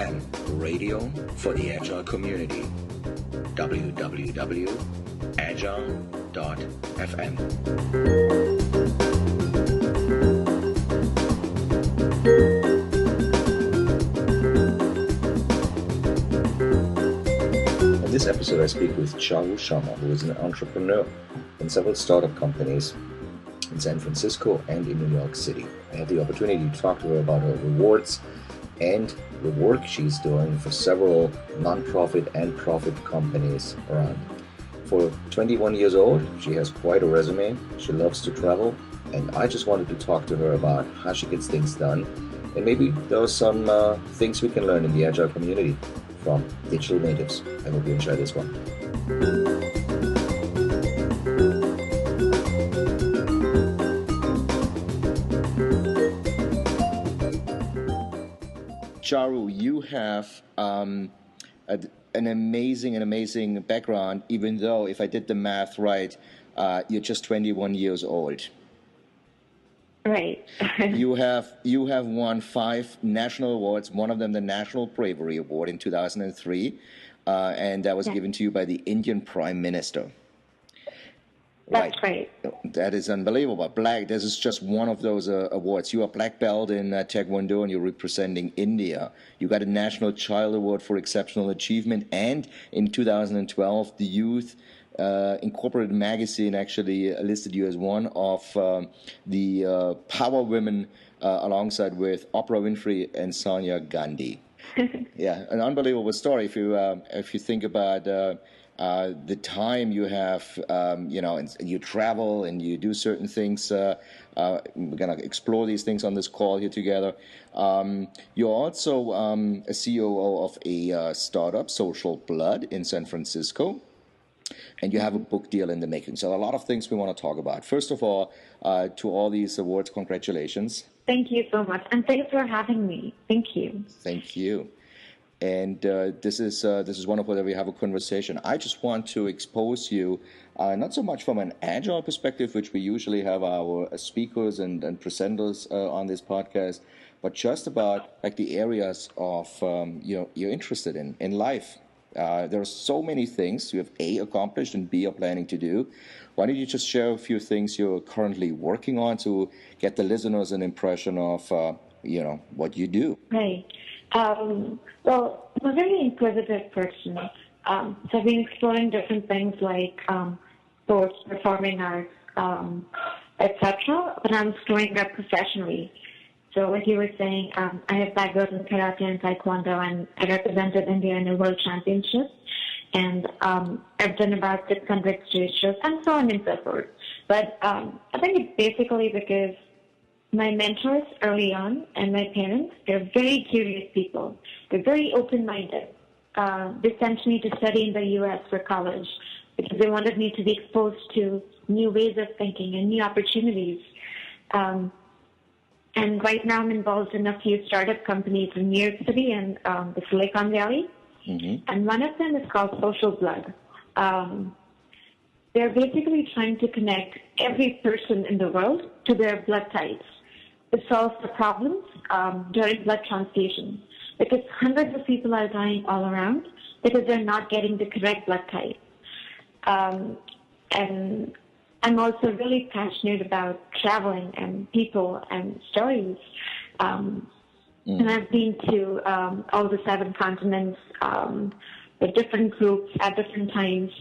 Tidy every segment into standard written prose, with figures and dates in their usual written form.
Agile.FM, radio for the Agile community. www.agile.fm. In this episode, I speak with Charu Sharma, who is an entrepreneur in several startup companies in San Francisco and in New York City. I had the opportunity to talk to her about her rewards and the work she's doing for several non-profit and profit companies around. For 21 years old, she has quite a resume. She loves to travel, and I just wanted to talk to her about how she gets things done, and maybe there are some things we can learn in the Agile community from digital natives. I hope you enjoy this one. Charu, you have an amazing background, even though, if I did the math right, you're just 21 years old. Right. You have won 5 national awards, one of them the National Bravery Award in 2003, and that was given to you by the Indian Prime Minister. That's right. That is unbelievable. This is just one of those awards. You are black belt in Taekwondo, and you're representing India. You got a National Child Award for Exceptional Achievement, and in 2012, the Youth Incorporated magazine actually listed you as one of the power women alongside with Oprah Winfrey and Sonia Gandhi. Yeah, an unbelievable story if you think about the time you have, and you travel and you do certain things. We're going to explore these things on this call here together. You're also a COO of a startup, Social Blood, in San Francisco. And you have a book deal in the making. So a lot of things we want to talk about. First of all, to all these awards, congratulations. Thank you so much. And thanks for having me. Thank you. Thank you. And this is wonderful that we have a conversation. I just want to expose you, not so much from an Agile perspective, which we usually have our speakers and presenters on this podcast, but just about like the areas of you're interested in life. There are so many things you have A, accomplished, and B, are planning to do. Why don't you just share a few things you're currently working on to get the listeners an impression of what you do? Right. Well, I'm a very inquisitive person. So I've been exploring different things like sports, performing arts, etc. But I'm exploring that professionally. So like you were saying, I have background in Karate and Taekwondo, and I represented India in a world championship. And I've done about 600 stage shows and so on and so forth. But I think it's basically because my mentors early on and my parents, they're very curious people. They're very open-minded. They sent me to study in the U.S. for college because they wanted me to be exposed to new ways of thinking and new opportunities. And right now I'm involved in a few startup companies in New York City and the Silicon Valley. Mm-hmm. And one of them is called Social Blood. They're basically trying to connect every person in the world to their blood types to solve the problems during blood transfusion. Because hundreds of people are dying all around because they're not getting the correct blood type. And I'm also really passionate about traveling and people and stories. And I've been to all the 7 continents with different groups at different times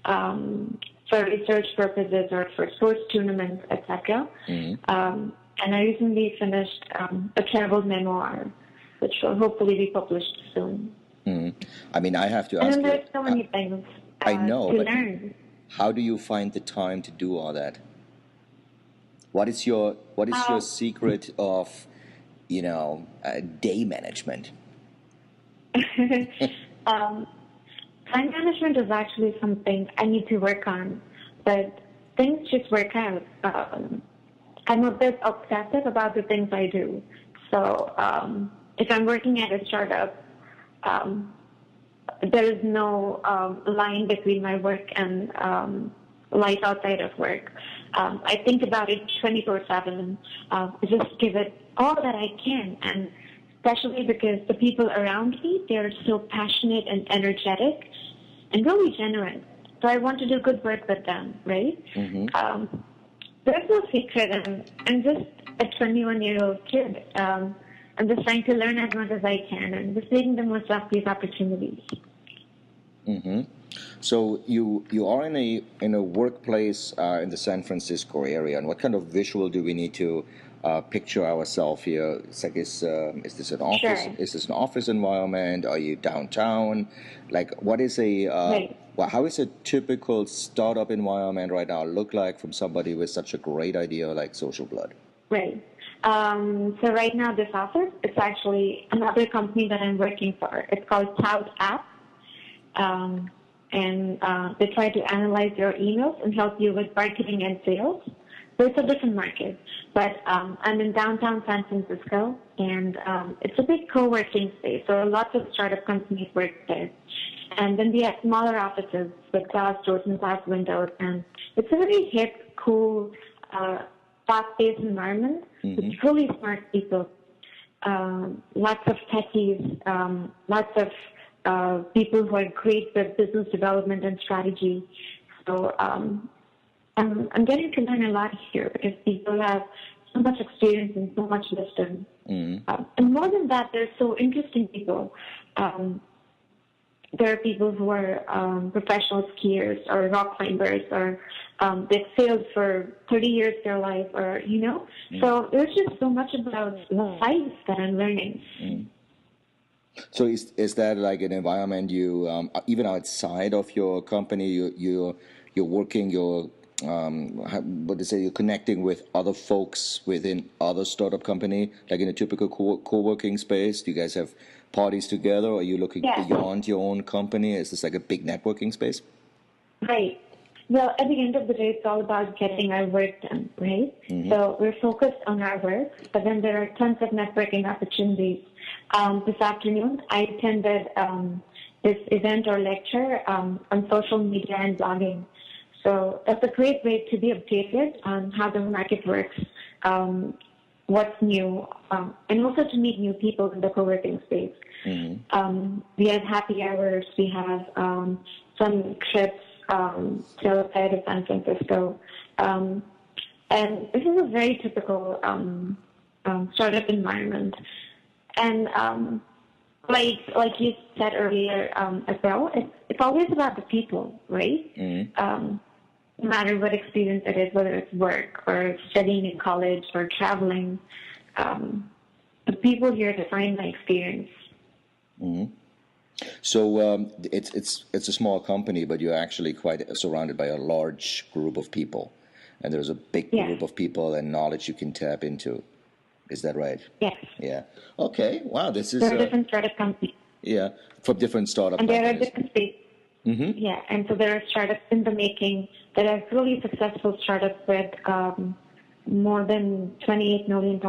for research purposes or for sports tournaments, etc. And I recently finished a travel memoir, which will hopefully be published soon. I mean, I have to ask you. And there's so many things I know, to but learn. How do you find the time to do all that? What is your secret of, day management? Time management is actually something I need to work on, but things just work out. I'm a bit obsessive about the things I do. So if I'm working at a startup, there is no line between my work and life outside of work. I think about it 24/7. Just give it all that I can, and especially because the people around me, they're so passionate and energetic and really genuine. So I want to do good work with them, right? There's no secret. I'm just a 21-year-old kid. I'm just trying to learn as much as I can and just making the most of these opportunities. So you are in a workplace in the San Francisco area, and what kind of visual do we need to picture ourselves here? It's like is this an office? Sure. Is this an office environment? Are you downtown? Like, what is Right. how is a typical startup environment right now look like from somebody with such a great idea like Social Blood? Right. So right now, this office, it's actually another company that I'm working for. It's called Tout App. And they try to analyze your emails and help you with marketing and sales. So it's a different market. But I'm in downtown San Francisco, and it's a big co-working space. So lots of startup companies work there. And then we have smaller offices with glass doors and glass windows. And it's a very hip, cool, fast-paced environment with really smart people. Lots of techies, lots of people who are great with business development and strategy. So I'm getting to learn a lot here because people have so much experience and so much wisdom. And more than that, they're so interesting people. There are people who are professional skiers or rock climbers, or they've sailed for 30 years of their life, or, So there's just so much about life that I'm learning. So is that like an environment you even outside of your company you're working you're you're connecting with other folks within other startup company, like in a typical co-working space? Do you guys have parties together, or are you looking beyond your own company? Is this like a big networking space? Right. Well, at the end of the day, it's all about getting our work done, right? So we're focused on our work, but then there are tons of networking opportunities. This afternoon, I attended this event or lecture on social media and blogging. So that's a great way to be updated on how the market works, what's new, and also to meet new people in the co-working space. We have happy hours. We have some trips to outside of San Francisco. And this is a very typical startup environment. And like you said earlier as well, it's always about the people, right? No matter what experience it is, whether it's work or studying in college or traveling, the people here define my experience. So it's a small company, but you're actually quite surrounded by a large group of people, and there's a big group of people and knowledge you can tap into. Is that right? Yes. Yeah. Okay. Wow. This is. There are different startup companies. Yeah, from different startup and companies. And there are different spaces. Yeah, and so there are startups in the making that are really successful startups with more than $28 million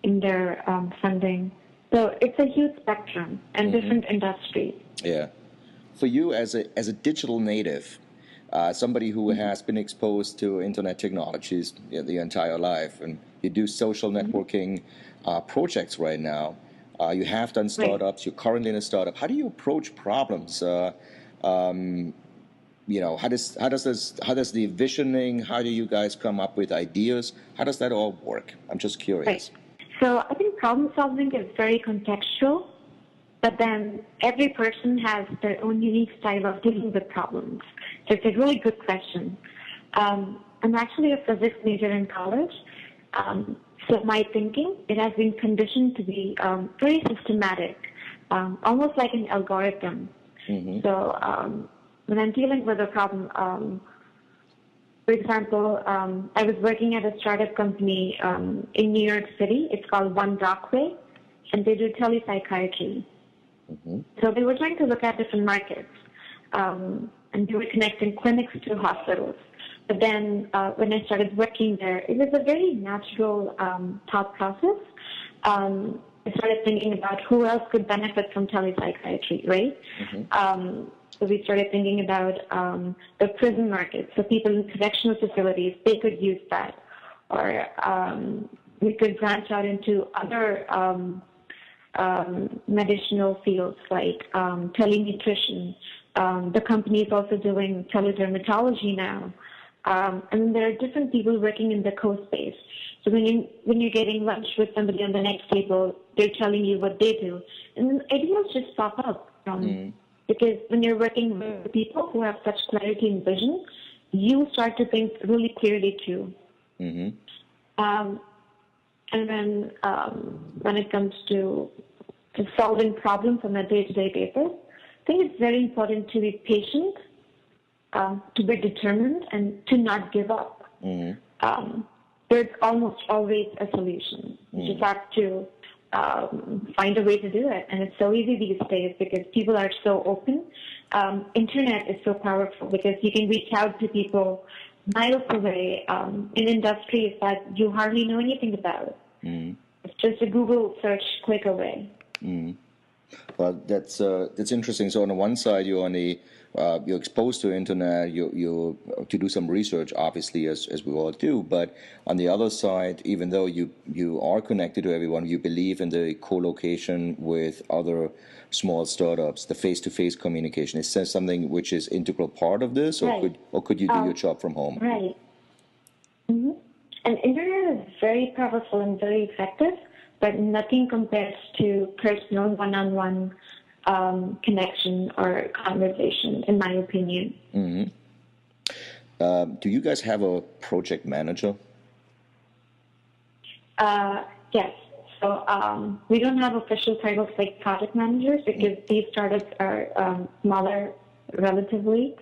in their funding. So it's a huge spectrum and different industries. Yeah. For you as a digital native, somebody who has been exposed to internet technologies the entire life, and you do social networking projects right now. You have done startups. You're currently in a startup. How do you approach problems? How does the visioning? How do you guys come up with ideas? How does that all work? I'm just curious. Right. So I think problem solving is very contextual, but then every person has their own unique style of dealing with problems. So it's a really good question. I'm actually a physics major in college. So my thinking, it has been conditioned to be very systematic, almost like an algorithm. So when I'm dealing with a problem, for example, I was working at a startup company in New York City. It's called One Brockway, and they do telepsychiatry. So they were trying to look at different markets, and they were connecting clinics to hospitals. But then when I started working there, it was a very natural thought process. I started thinking about who else could benefit from telepsychiatry, right? So we started thinking about the prison market. So people in correctional facilities, they could use that. Or we could branch out into other medicinal fields like telenutrition. The company is also doing teledermatology now. And there are different people working in the co-space. So when you're getting lunch with somebody on the next table, they're telling you what they do. And then ideas just pop up. Because when you're working with people who have such clarity and vision, you start to think really clearly too. And then when it comes to solving problems on a day-to-day basis, I think it's very important to be patient, to be determined, and to not give up. There's almost always a solution. You just have to find a way to do it. And it's so easy these days because people are so open. Internet is so powerful because you can reach out to people miles away in industries that you hardly know anything about. It's just a Google search click away. Well, that's interesting. So on the one side, you're exposed to internet, you to do some research, obviously, as we all do. But on the other side, even though you are connected to everyone, you believe in the co-location with other small startups, the face-to-face communication. Is that something which is integral part of this, or could you do your job from home? Right. And internet is very powerful and very effective, but nothing compares to personal one-on-one connection or conversation, in my opinion. Do you guys have a project manager? Yes. So we don't have official titles like project managers because these startups are smaller relatively.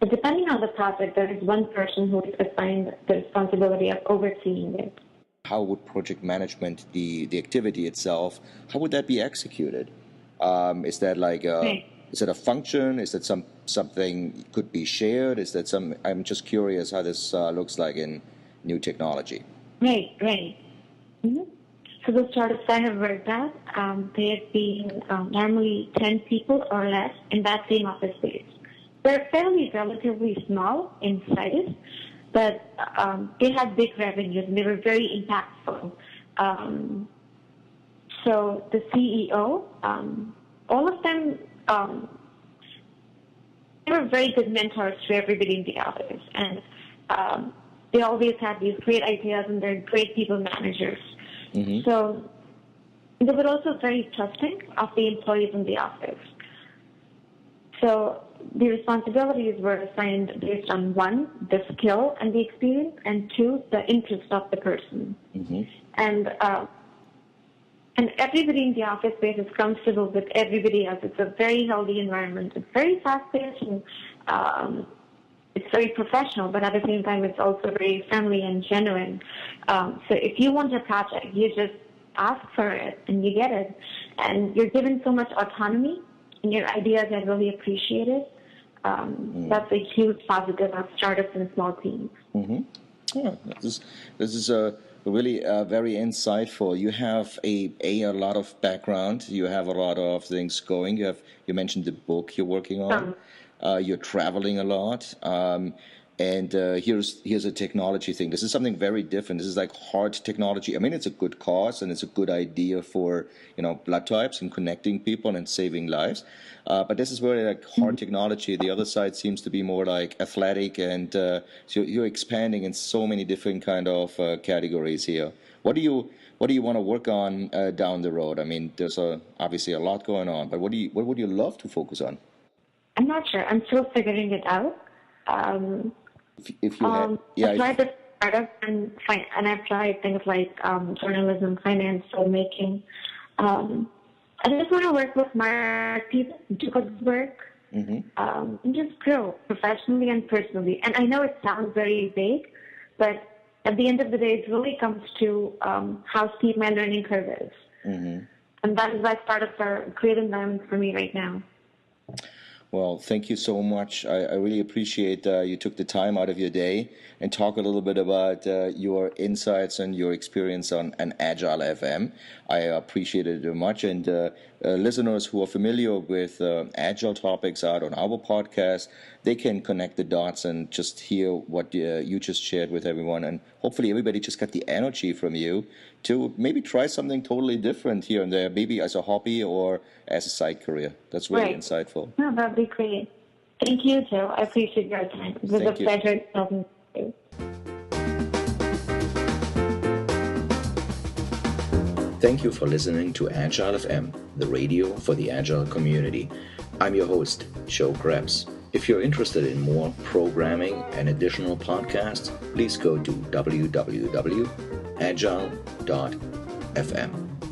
But depending on the project, there is one person who is assigned the responsibility of overseeing it. How would project management, the activity itself, how would that be executed? Is that like is it a function? Is that something could be shared? Is that some? I'm just curious how this looks like in new technology. Right. So the startups I have worked at, they have been normally 10 people or less in that same office space. They're fairly relatively small in size, but they had big revenues and they were very impactful. So the CEO, all of them, they were very good mentors to everybody in the office. And they always had these great ideas and they're great people managers. So they were also very trusting of the employees in the office. So the responsibilities were assigned based on one, the skill and the experience, and two, the interest of the person. And everybody in the office space is comfortable with everybody else. It's a very healthy environment. It's very fast-paced and it's very professional, but at the same time, it's also very friendly and genuine. So if you want a project, you just ask for it and you get it. And you're given so much autonomy and your ideas are really appreciated. That's a huge positive of startups and small teams. Yeah, this is really very insightful. You have a lot of background. You have a lot of things going. You mentioned the book you're working on. You're traveling a lot. And here's a technology thing. This is something very different. This is like hard technology. I mean, it's a good cause and it's a good idea for blood types and connecting people and saving lives. But this is very like hard technology. The other side seems to be more like athletic, and so you're expanding in so many different kind of categories here. What do you want to work on down the road? I mean, there's obviously a lot going on, but what would you love to focus on? I'm not sure. I'm still figuring it out. If you had, I've tried the startup and I've tried things like journalism, finance, filmmaking. I just want to work with smart people, do good work, and just grow professionally and personally. And I know it sounds very vague, but at the end of the day, it really comes to how steep my learning curve is. And that is why startups are a great environment for me right now. Well, thank you so much. I really appreciate you took the time out of your day and talk a little bit about your insights and your experience on an Agile FM. I appreciate it very much. And listeners who are familiar with Agile topics out on our podcast, they can connect the dots and just hear what you just shared with everyone. And hopefully everybody just got the energy from you to maybe try something totally different here and there, maybe as a hobby or as a side career. That's really insightful. No, that'd be great. Thank you, Joe. I appreciate your time. It was a pleasure talking to you. Thank you for listening to Agile FM, the radio for the Agile community. I'm your host, Joe Krebs. If you're interested in more programming and additional podcasts, please go to www.agile.fm.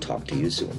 Talk to you soon.